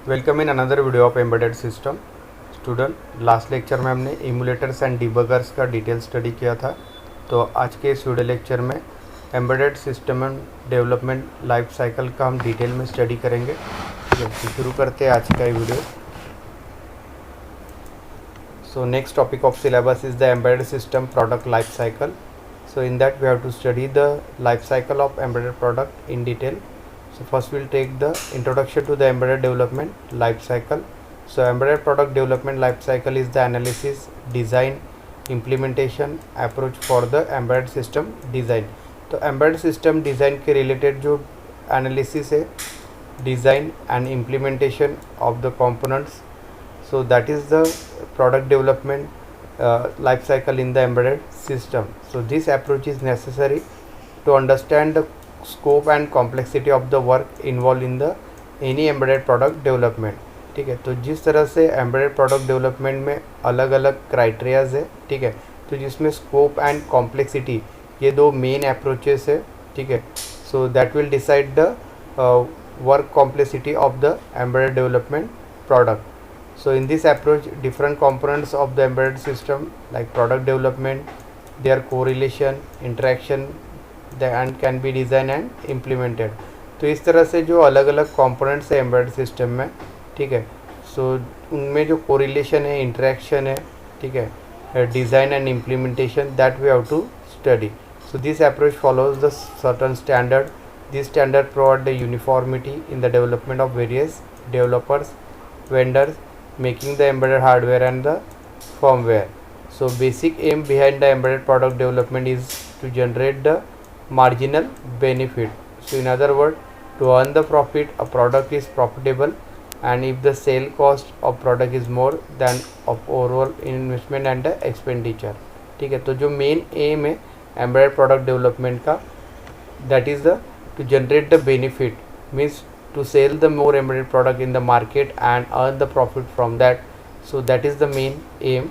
Welcome in another video of embedded system. Student, last lecture में हमने इमुलेटर्स and debuggers का detail study किया था। तो आज के इस वीडियो लेक्चर में embedded system and development life cycle का हम डिटेल में स्टडी करेंगे। ठीक है, तो शुरू करते हैं आज का ये video. So next topic of syllabus is the embedded system product life cycle. So in that we have to study the life cycle of embedded product in detail. So first we'll take the introduction to the embedded development life cycle. So embedded product development life cycle is the analysis, design, implementation approach for the embedded system design. तो embedded system design के related जो analysis है, design and implementation of the components, so that is the product development life cycle in the embedded system. So this approach is necessary to understand the scope and complexity of the work involved in the any embedded product development. ठीक है, तो जिस तरह से embedded product development में अलग अलग criterias है, ठीक है, तो जिसमें scope and complexity ये दो मेन अप्रोचेस है। ठीक है, so that will decide the work complexity of the embedded development product. So in this approach, different components of the embedded system like product development, their correlation, interaction, and can be designed and implemented. तो इस तरह से जो अलग अलग components है embedded system में, ठीक है, so उनमें जो correlation है, interaction है, ठीक है, design and implementation, that we have to study. So this approach follows the certain standard. This standard provide the uniformity in the development of various developers, vendors, making the embedded hardware and the firmware. So basic aim behind the embedded product development is to generate the marginal benefit. So in other words, to earn the profit, a product is profitable, and if the sale cost of product is more than of overall investment and the expenditure. ठीक है, तो जो main M है embedded product development का, that is the to generate the benefit, means to sell the more embedded product in the market and earn the profit from that. So that is the main aim,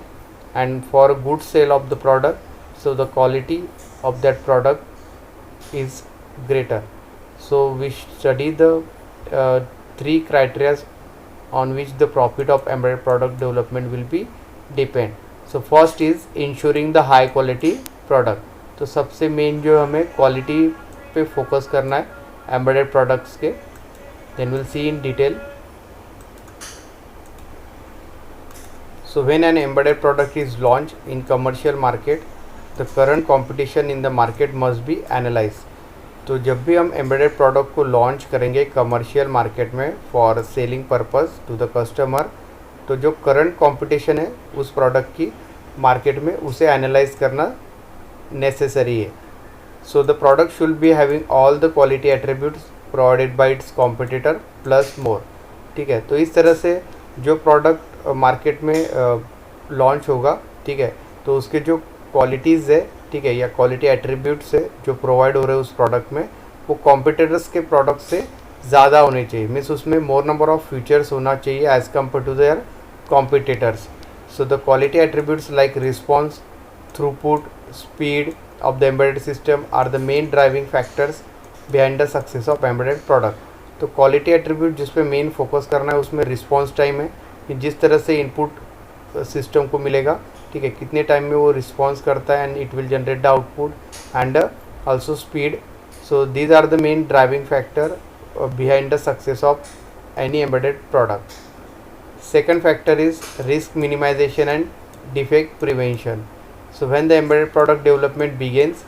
and for a good sale of the product, so the quality of that product is greater. So we study the three criteria on which the profit of embedded product development will be depend. So first is ensuring the high quality product. तो सबसे main जो हमें quality पे focus करना है embedded products के. Then we'll see in detail. So when an embedded product is launched in commercial market, the current competition in the market must be analyzed. तो जब भी हम embedded product को launch करेंगे commercial market में for selling purpose to the customer, तो जो current competition है उस product की market में उसे analyze करना necessary है. So the product should be having all the quality attributes provided by it's competitor plus मोर. ठीक है, तो इस तरह से जो प्रोडक्ट मार्केट में लॉन्च होगा, ठीक है, तो उसके जो क्वालिटीज़ है, ठीक है, या क्वालिटी एट्रीब्यूट्स है जो प्रोवाइड हो रहे हैं उस प्रोडक्ट में, वो कॉम्पिटिटर्स के प्रोडक्ट से ज़्यादा होने चाहिए. मीन्स उसमें मोर नंबर ऑफ फीचर्स होना चाहिए as compare to their competitors. So the quality attributes like response, throughput, speed of the embedded system are the main driving factors behind the success of embedded product. तो quality attribute जिस पे main focus करना है उसमें response time है कि जिस तरह से इनपुट सिस्टम को मिलेगा, ठीक है, कितने टाइम में वो रिस्पॉन्स करता है and it will generate the output, and also speed. So these are the main driving factor behind the success of any embedded product. Second factor is risk minimisation and defect prevention. So when the embedded product development begins,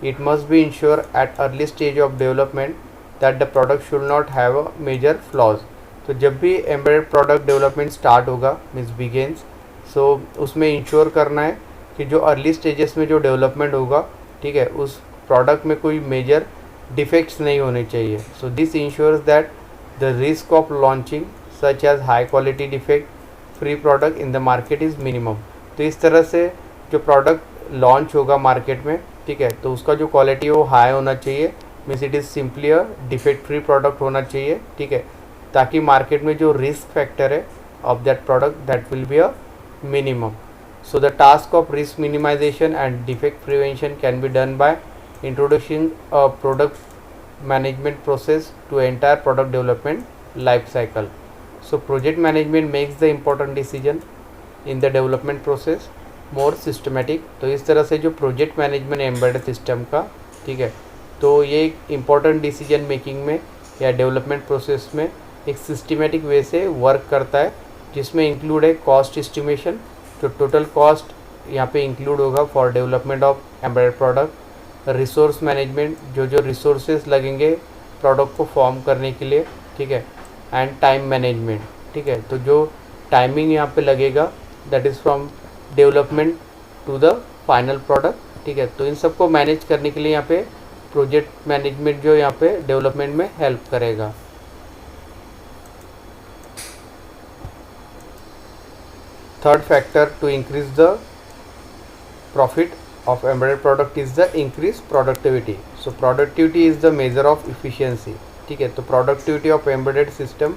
it must be ensured at early stage of development that the product should not have a major flaws. तो जब भी embedded product development start होगा, means begins, so उसमें ensure करना है कि जो early stages में जो डेवलपमेंट होगा, ठीक है, उस प्रोडक्ट में कोई मेजर डिफेक्ट्स नहीं होने चाहिए. So this ensures that the risk of launching such as high quality defect free product in the market is minimum. तो इस तरह से जो प्रोडक्ट लॉन्च होगा मार्केट में, ठीक है, तो उसका जो क्वालिटी है वो हाई होना चाहिए. Means it is simply a defect free product होना चाहिए, ठीक है, ताकि मार्केट में जो रिस्क फैक्टर है of that product that will be a minimum. So the task of risk minimisation and defect prevention can be done by introducing a product management process to entire product development life cycle. So project management makes the important decision in the development process more systematic. तो इस तरह से जो project management embedded system का, ठीक है, तो ये एक इम्पॉर्टेंट डिसीजन मेकिंग में या डेवलपमेंट प्रोसेस में एक सिस्टमेटिक वे से वर्क करता है, जिसमें इंक्लूड है कॉस्ट एस्टिमेशन, जो टोटल कॉस्ट यहाँ पे इंक्लूड होगा for development of embedded product, resource management, जो रिसोर्सेज लगेंगे प्रोडक्ट को फॉर्म करने के लिए, ठीक है, एंड टाइम मैनेजमेंट, ठीक है, तो जो टाइमिंग यहाँ पे लगेगा that is from development to the final product, ठीक है, तो इन सबको मैनेज करने के लिए यहाँ पे प्रोजेक्ट मैनेजमेंट जो यहाँ पे डेवलपमेंट में हेल्प करेगा। Third factor to increase the profit of embedded product is the increased productivity. So productivity is the measure of efficiency, ठीक है, तो productivity of embedded system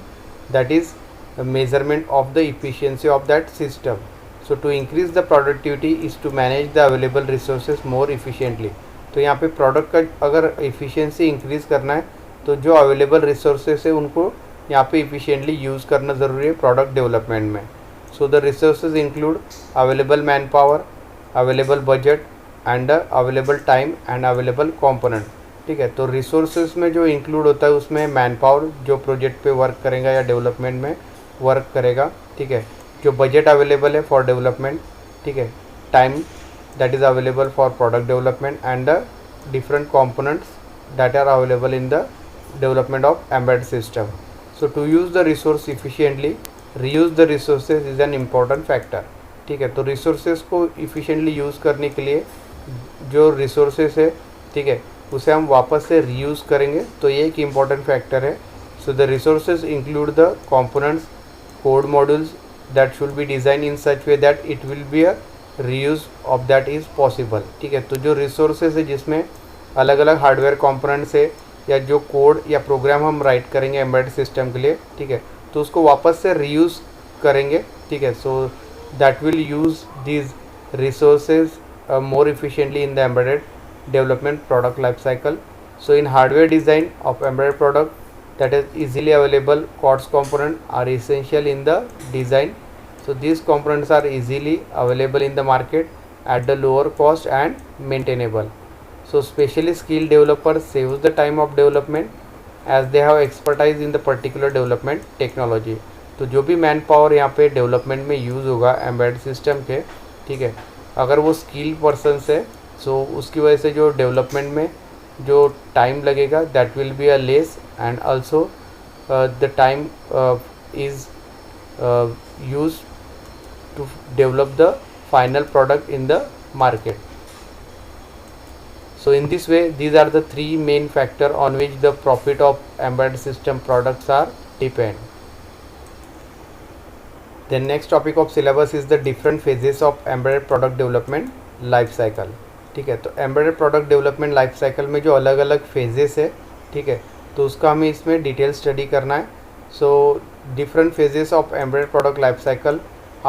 that is a measurement of the efficiency of that system. So to increase the productivity is to manage the available resources more efficiently. तो यहाँ पे product का अगर efficiency increase करना है तो जो available resources है उनको यहाँ पे efficiently यूज़ करना ज़रूरी है प्रोडक्ट डेवलपमेंट में। So the resources include available manpower, available budget and available time and available component, ठीक है, तो रिसोर्सेज में जो इंक्लूड होता है उसमें मैन पावर जो प्रोजेक्ट पे वर्क करेगा या डेवलपमेंट में वर्क करेगा, ठीक है, जो बजट अवेलेबल है फॉर डेवलपमेंट, ठीक है, time that is available for product development and the different components that are available in the development of embedded system. So to use the resource efficiently, reuse the resources is an important factor, ठीक है, तो resources को इफ़िशिएंटली use करने के लिए जो resources है, ठीक है, उसे हम वापस से रीयूज़ करेंगे, तो ये एक इम्पॉर्टेंट फैक्टर है। So the resources include the components, code modules that should be design in such way that it will be a reuse of that is possible, ठीक है, तो जो रिसोर्सेज है जिसमें अलग अलग हार्डवेयर कंपोनेंट्स है या जो कोड या प्रोग्राम हम राइट करेंगे एम्बेडेड सिस्टम के लिए, ठीक है, तो उसको वापस से रीयूज़ करेंगे, ठीक है, सो that will use these resources more efficiently in the embedded development product life cycle. So in hardware design of embedded product that is easily available COTS component are essential in the design. So these components are easily available in the market at the lower cost and maintainable. So specially skilled developers saves the time of development as they have expertise in the particular development technology. तो जो भी man power यहाँ पे development में use होगा embedded system के, ठीक है, अगर वो स्किल पर्सन है सो उसकी वजह से जो डेवलपमेंट में जो टाइम लगेगा that will be a less and also the time is use to develop the final product in the market. So in this way these are the three main factor on which the profit of embedded system products are depend. The next topic of syllabus is the different phases of embedded product development life cycle, ठीक है, तो embedded product development life cycle में जो अलग अलग phases है, ठीक है, तो उसका हमें इसमें डिटेल स्टडी करना है। So different phases of embedded product life cycle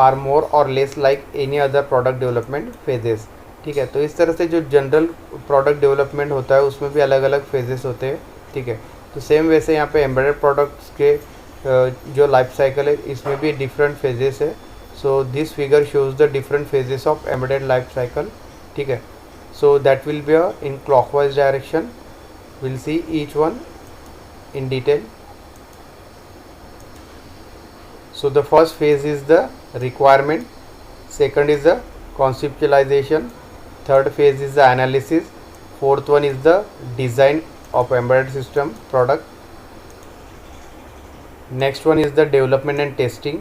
are more or less like any other product development phases, ठीक है, तो इस तरह से जो जनरल प्रोडक्ट डेवलपमेंट होता है उसमें भी अलग अलग फेजेस होते हैं, ठीक है, तो सेम वैसे यहाँ पे एम्बेडेड प्रोडक्ट्स के जो लाइफ साइकिल है इसमें भी डिफरेंट फेजेस है। So this figure shows the different phases of embedded life cycle, ठीक है, so that will be in clockwise direction, will see each one in detail. So the first phase is the requirement, second is the conceptualization, third phase is the analysis, fourth one is the design of embedded system product, next one is the development and testing,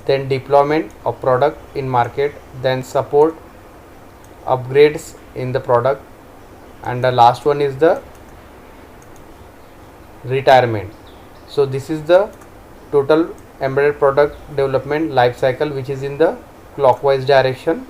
then deployment of product in market, then support, upgrades in the product, and the last one is the retirement. So this is the total embedded product development life cycle which is in the clockwise direction.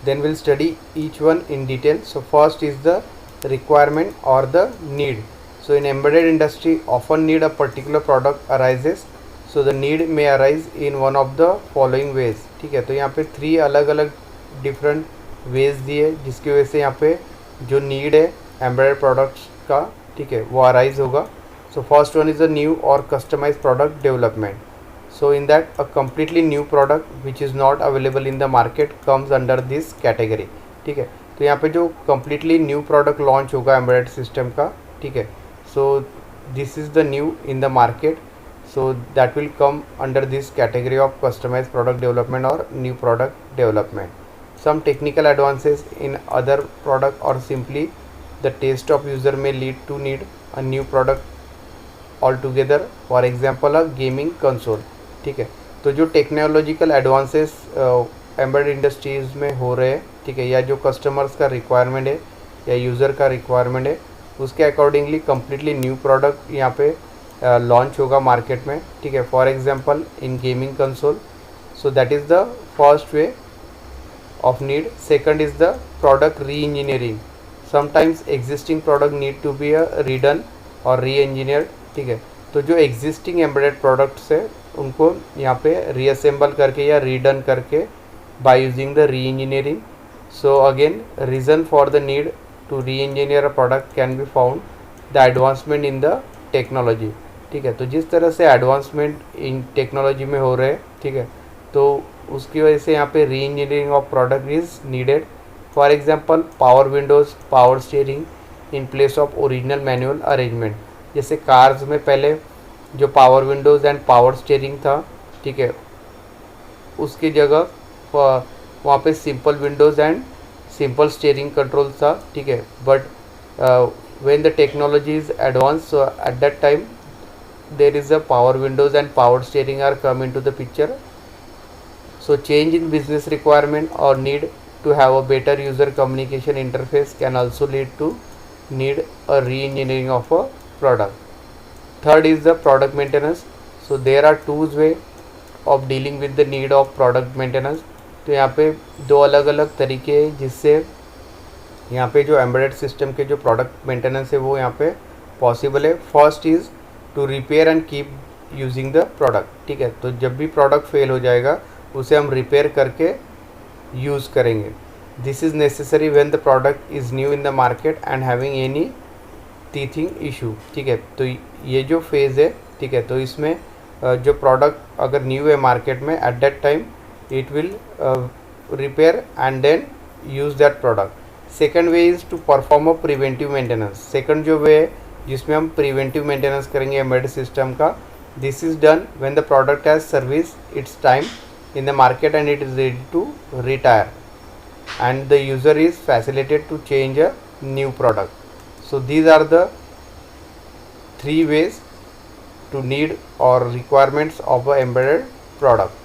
Then we'll study each one in detail. So first is the requirement or the need. So in embedded industry often need a particular product arises, so the need may arise in one of the following ways, ठीक है, तो यहाँ पे 3 अलग अलग different ways दिए जिसकी वजह से यहाँ पे जो नीड है एम्बेडेड प्रोडक्ट्स का, ठीक है, वो अराइज होगा. So first one is a new और customize product development. So in that a completely new product which is not available in the market comes under this category. ठीक है, तो यहाँ पे जो कम्प्लीटली न्यू प्रोडक्ट लॉन्च होगा embedded system का, ठीक है, so this is the new in the market. So that will come under this category of customized product development or new product development. Some technical advances in other product or simply the taste of user may lead to need a new product altogether. For example, a gaming console. ठीक है, तो जो technological advances embedded industries में हो रहे हैं, ठीक है, या जो कस्टमर्स का रिक्वायरमेंट है या यूज़र का रिक्वायरमेंट है, उसके अकॉर्डिंगली कम्प्लीटली न्यू प्रोडक्ट यहाँ पे लॉन्च होगा मार्केट में. ठीक है, for example in gaming console. So that is the first way of need. Second is the product reengineering. Sometimes existing product need to be redone और री engineered. ठीक है, तो जो एग्जिस्टिंग एम्बेडेड प्रोडक्ट्स है उनको यहाँ पे रीअसेंबल करके या रीडन करके by using the re engineering. So again reason for the need to re engineer a product can be found the advancement in the technology. ठीक है, तो जिस तरह से एडवांसमेंट इन टेक्नोलॉजी में हो रहे हैं, ठीक है, तो उसकी वजह से यहाँ पे री engineering of product is needed. For example power Windows, power steering in place of original manual arrangement. जैसे कार्स में पहले जो power Windows and power steering था, ठीक है, उसकी जगह वहाँ पे simple Windows and simple steering control था. ठीक है, but when the technology is advanced, so at that time there is a power windows and power steering are come into the picture. So change in business requirement or need to have a better user communication interface can also lead to need a re-engineering of a product. Third is the product maintenance. So there are two way of dealing with the need of product maintenance. तो यहाँ पे दो अलग अलग तरीके हैं जिससे यहाँ पे जो एम्बेडेड सिस्टम के जो प्रोडक्ट मेंटेनेंस है वो यहाँ पे पॉसिबल है. First is to repair and keep using the product. ठीक है, तो जब भी प्रोडक्ट फेल हो जाएगा उसे हम रिपेयर करके यूज़ करेंगे. This is necessary when the product is new in the market and having any teething issue. ठीक है, तो ये जो फेज़ है, ठीक है, तो इसमें जो प्रोडक्ट अगर न्यू है मार्केट में, at that time it will repair and then use that product. Second way is to perform a preventive maintenance. Second जो वे है जिसमें हम प्रिवेंटिव मेंटेनेंस करेंगे एम्बेडेड सिस्टम का, this is done when the product has service its time in the market and it is ready to retire and the user is facilitated to change a new product. So these are the three ways to need और requirements of a embedded product.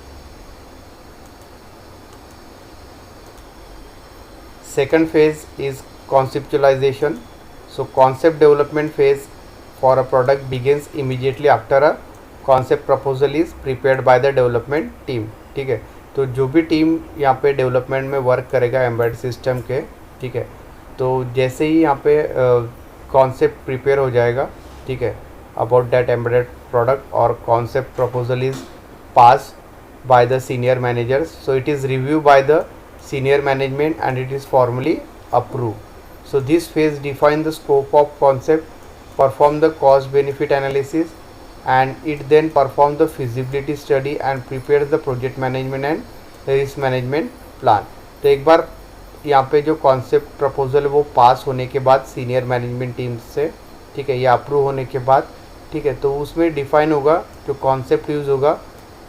Second phase is conceptualization. So concept development phase for a product begins immediately after a concept proposal is prepared by the development team. ठीक है, तो जो भी team यहाँ पे development में work करेगा embedded system के, ठीक है, तो जैसे ही यहाँ पे कॉन्सेप्ट प्रिपेयर हो जाएगा, ठीक है, अबाउट दैट एम्बेडेड प्रोडक्ट और concept proposal is pass by the senior managers. So it is reviewed by the senior management and it is formally approved. So this phase defines the scope of concept, perform the cost benefit analysis and it then perform the feasibility study and prepares the project management and risk management plan. तो एक बार यहाँ पे जो concept proposal है वो पास होने के बाद सीनियर मैनेजमेंट टीम से, ठीक है, या अप्रूव होने के बाद, ठीक है, तो उसमें डिफाइन होगा जो कॉन्सेप्ट यूज़ होगा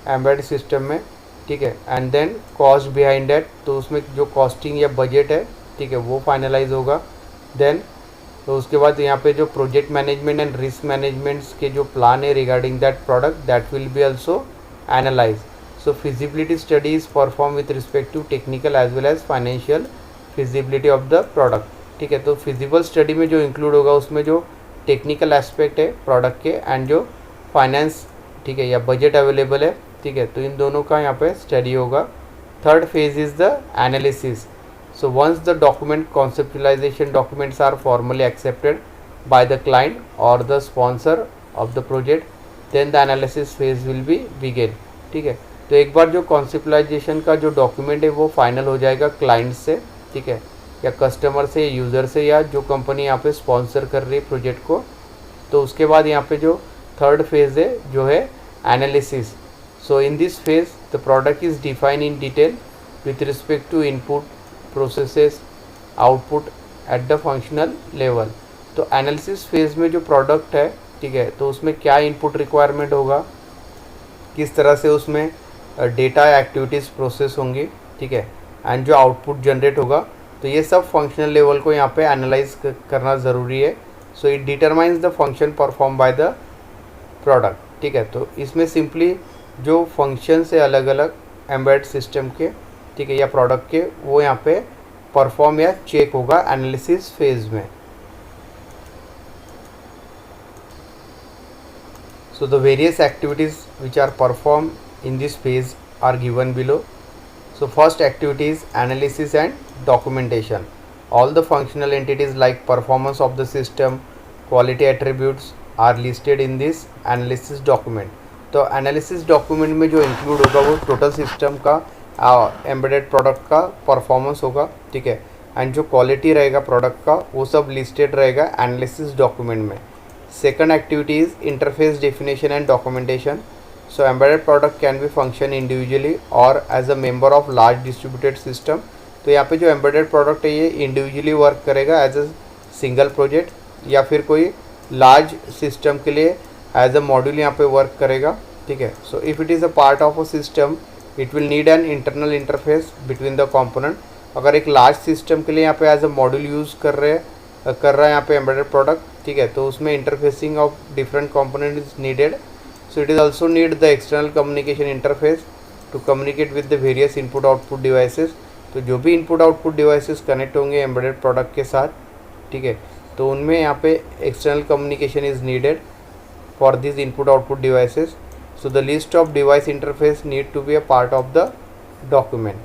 एम्बेडेड सिस्टम में, ठीक है, and then cost behind that, तो उसमें जो कॉस्टिंग या बजट है, ठीक है, वो फाइनलाइज होगा. देन तो उसके बाद यहाँ पे जो project management and risk managements के जो प्लान है regarding that product, that will be also analyse. So feasibility study is perform with respect to technical as well as financial feasibility of the product. ठीक है, तो feasible study में जो include होगा उसमें जो टेक्निकल एस्पेक्ट है प्रोडक्ट के एंड जो फाइनेंस, ठीक है, या बजट अवेलेबल है, ठीक है, तो इन दोनों का यहाँ पे स्टडी होगा. Third phase is the analysis. So once the document conceptualization documents are formally accepted by the client और the sponsor of the project, then the analysis phase will be begin. ठीक है, तो एक बार जो कॉन्सेप्चुलाइजेशन का जो document है वो फाइनल हो जाएगा क्लाइंट से, ठीक है, या कस्टमर से, यूज़र से, या जो कंपनी यहाँ पे स्पॉन्सर कर रही है प्रोजेक्ट को, तो उसके बाद यहाँ पे जो थर्ड फेज है जो है analysis. So in this phase the product is define in detail with respect to input, processes, output at the functional level. तो एनालिसिस फेज में जो प्रोडक्ट है, ठीक है, तो उसमें क्या इनपुट रिक्वायरमेंट होगा, किस तरह से उसमें डेटा एक्टिविटीज़ प्रोसेस होंगी, ठीक है, एंड जो आउटपुट जनरेट होगा, तो ये सब फंक्शनल लेवल को यहाँ पे एनालाइज करना ज़रूरी है. So it determines the function perform by the product. ठीक है, तो इसमें सिंपली जो फंक्शंस है अलग अलग एम्बेडेड सिस्टम के, ठीक है, या प्रोडक्ट के, वो यहाँ पे परफॉर्म या चेक होगा एनालिसिस फेज में. So the various activities which are performed in this phase are given below. So first activity is analysis and documentation. All the functional entities like performance of the system, quality attributes are listed in this analysis document. तो analysis document में जो include होगा वो total system का embedded product का performance होगा, ठीक है, and जो quality रहेगा product का वो सब listed रहेगा analysis document में. Second activity is interface definition and documentation. So embedded product can be function individually or as a member of large distributed system. तो यहाँ पे जो embedded product है ये individually work करेगा as a single project या फिर कोई large system के लिए as a module यहाँ पे work करेगा, ठीक है. So if it is a part of a system, it will need an internal interface between the component. अगर एक large system के लिए यहाँ पे as a module use कर रहा है यहाँ पे embedded product, ठीक है, तो उसमें interfacing of different component is needed. So it is also need the external communication interface to communicate with the various input output devices. तो जो भी इनपुट आउटपुट डिवाइसेस कनेक्ट होंगे एम्बेडेड प्रोडक्ट के साथ, ठीक है, तो उनमें यहाँ पे external communication is needed for this input output devices. So the list of device interface need to be a part of the document.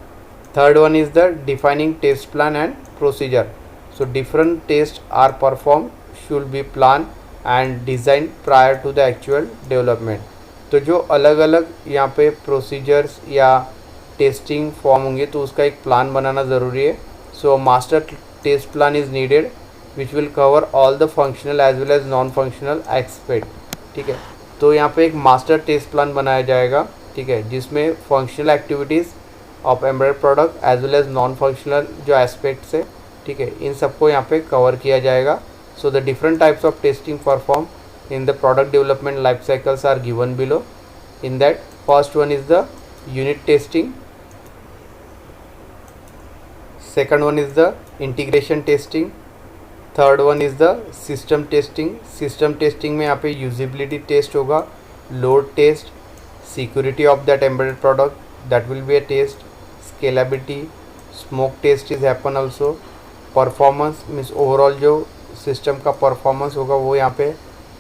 Third one is the defining test plan and procedure. So different tests are performed, should be planned and designed prior to the actual development. तो जो अलग अलग यहाँ पे procedures या testing form होंगे तो उसका एक प्लान बनाना ज़रूरी है. So master test plan is needed which will cover all the functional as well as non functional aspect. ठीक है, तो यहाँ पे एक मास्टर टेस्ट प्लान बनाया जाएगा, ठीक है, जिसमें functional activities of embedded product as well as non functional जो एस्पेक्ट्स है, ठीक है, इन सबको यहाँ पे कवर किया जाएगा. So the different types of testing perform in the product development life cycles are given below. In that first one is the unit testing, second one is the integration testing, third one is the system testing. System testing में यहाँ पे usability test होगा, load test, security of that embedded product that will be a test, scalability, smoke test is happen also, performance means overall जो system का performance होगा वो यहाँ पे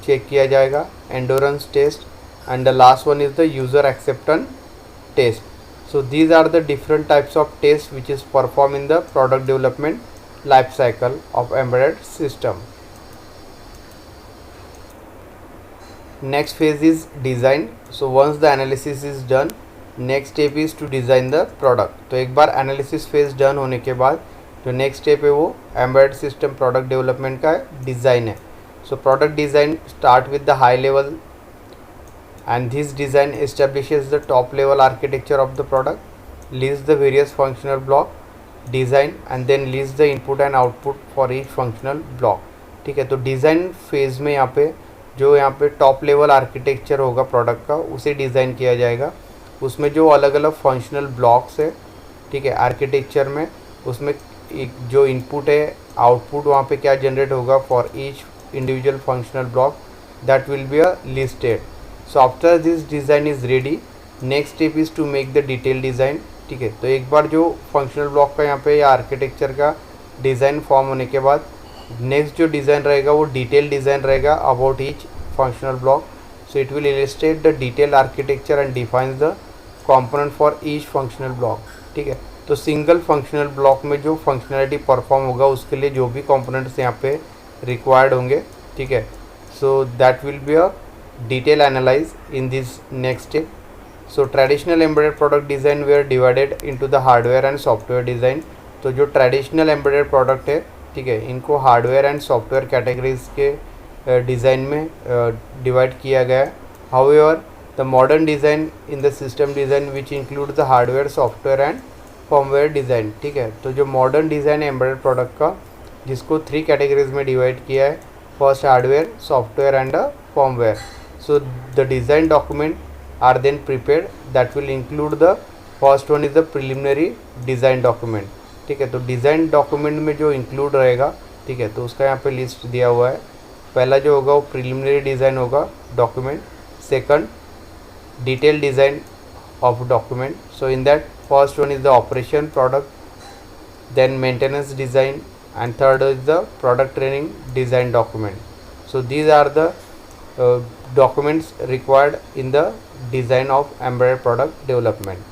चेक किया जाएगा, endurance test, and the last one is the user acceptance test. So these are the different types of test which is perform in the product development life cycle of embedded system. Next phase is design. So once the analysis is done, next step is to design the product. तो एक बार analysis phase done होने के बाद जो next step है वो embedded system product development का design है. So product design start with the high level and this design establishes the top level architecture of the product, lists the various functional block design and then lists the input and output for each functional block. ठीक है, तो design phase में यहाँ पे जो यहाँ पे top level architecture होगा प्रोडक्ट का उसे डिज़ाइन किया जाएगा. उसमें जो अलग अलग फंक्शनल ब्लॉक्स है, ठीक है, आर्किटेक्चर में, उसमें एक जो इनपुट है, आउटपुट वहाँ पे क्या जनरेट होगा for each individual functional block, that will be a listed. So after this design is ready, next step is to make the detail design. ठीक है, तो एक बार जो फंक्शनल ब्लॉक का यहाँ पे या आर्किटेक्चर का डिज़ाइन फॉर्म होने के बाद नेक्स्ट जो डिज़ाइन रहेगा वो डिटेल डिज़ाइन रहेगा about each functional block. So it will illustrate the detail architecture and defines the component for each functional block. ठीक है, तो सिंगल फंक्शनल ब्लॉक में जो फंक्शनैलिटी परफॉर्म होगा उसके लिए जो भी कंपोनेंट्स यहाँ पे रिक्वायर्ड होंगे, ठीक है, so that will be a detail analyse in this next step. So traditional embedded product design were divided into the hardware and software design. तो जो ट्रेडिशनल एम्बेडेड प्रोडक्ट है, ठीक है, इनको हार्डवेयर एंड सॉफ्टवेयर कैटेगरीज के design में divide किया गया है। However the modern design in the system design which include the hardware software and firmware design. ठीक है, तो जो मॉडर्न डिज़ाइन है एम्बेडेड प्रोडक्ट का, जिसको 3 कैटेगरीज में डिवाइड किया है, first hardware, software and firmware. So the design document are then prepared that will include the first one is the preliminary design document. ठीक है, तो डिज़ाइन डॉक्यूमेंट में जो इंक्लूड रहेगा, ठीक है, तो उसका यहाँ पे लिस्ट दिया हुआ है। पहला जो होगा वो प्रिलिमिनरी डिज़ाइन होगा document, second detail design of document. So in that first one is the operation product, then maintenance design, and third is the product training design document. So these are the documents required in the design of embedded product development.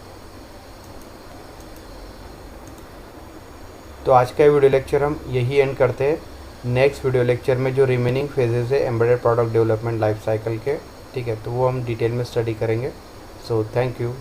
तो आज का video lecture हम यही and करते हैं। Next video lecture में जो remaining phases है embedded product development life cycle के, ठीक है, तो वो हम डिटेल में स्टडी करेंगे। So thank you.